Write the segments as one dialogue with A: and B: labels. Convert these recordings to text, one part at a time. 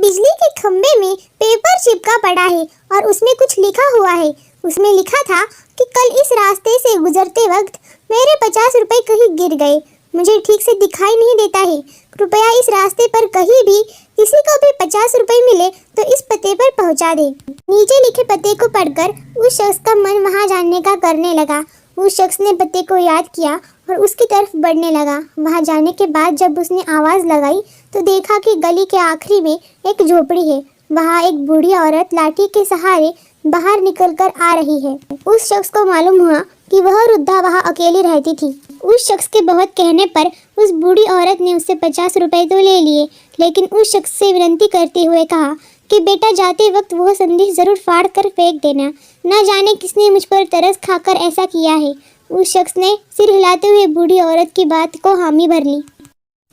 A: बिजली के खंबे में पेपर चिपका पड़ा है और उसमें कुछ लिखा हुआ है। उसमें लिखा था कि कल इस रास्ते से गुजरते वक्त मेरे 50 रुपए कहीं गिर गए, मुझे ठीक से दिखाई नहीं देता है। कृपया इस रास्ते पर कहीं भी किसी को भी 50 रुपए मिले तो इस पते पर पहुंचा दे। नीचे लिखे पते को पढ़कर उस शख्स का मन वहां जाने का करने लगा। उस शख्स ने पते को याद किया और उसकी तरफ बढ़ने लगा। वहां जाने के बाद जब उसने आवाज़ लगाई तो देखा कि गली के आखिरी में एक झोपड़ी है। वहां एक बूढ़ी औरत लाठी के सहारे बाहर निकलकर आ रही है। उस शख्स को मालूम हुआ कि वह वृद्धा वहां अकेली रहती थी। उस शख्स के बहुत कहने पर उस बूढ़ी औरत ने उससे 50 रुपए तो ले लिए, लेकिन उस शख्स से विनती करते हुए कहा कि बेटा जाते वक्त वह संदेश जरूर फाड़ कर फेंक देना, न जाने किसने मुझ पर तरस खाकर ऐसा किया है। उस शख्स ने सिर हिलाते हुए बूढ़ी औरत की बात को हामी भर ली।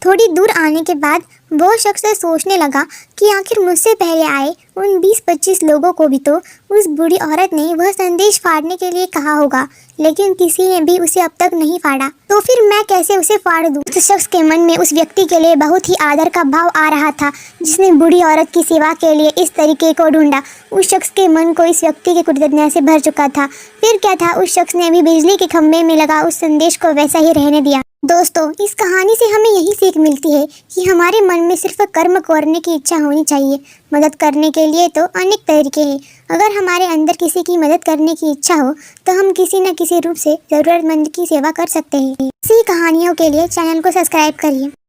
A: थोड़ी दूर आने के बाद वो शख्स सोचने लगा कि आखिर मुझसे पहले आए उन 20-25 लोगों को भी तो उस बूढ़ी औरत ने वह संदेश फाड़ने के लिए कहा होगा, लेकिन किसी ने भी उसे अब तक नहीं फाड़ा, तो फिर मैं कैसे उसे फाड़ दूं? उस शख्स के मन में उस व्यक्ति के लिए बहुत ही आदर का भाव आ रहा था जिसने बूढ़ी औरत की सेवा के लिए इस तरीके को ढूंढा। उस शख्स के मन को इस व्यक्ति की कृतज्ञता से भर चुका था। फिर क्या था, उस शख्स ने भी बिजली के खंभे में लगा उस संदेश को वैसा ही रहने दिया। दोस्तों, इस कहानी से हमें यही सीख मिलती है कि हमारे मन में सिर्फ कर्म करने की इच्छा होनी चाहिए। मदद करने के लिए तो अनेक तरीके हैं। अगर हमारे अंदर किसी की मदद करने की इच्छा हो तो हम किसी न किसी रूप से ज़रूरतमंद की सेवा कर सकते हैं। इसी कहानियों के लिए चैनल को सब्सक्राइब करिए।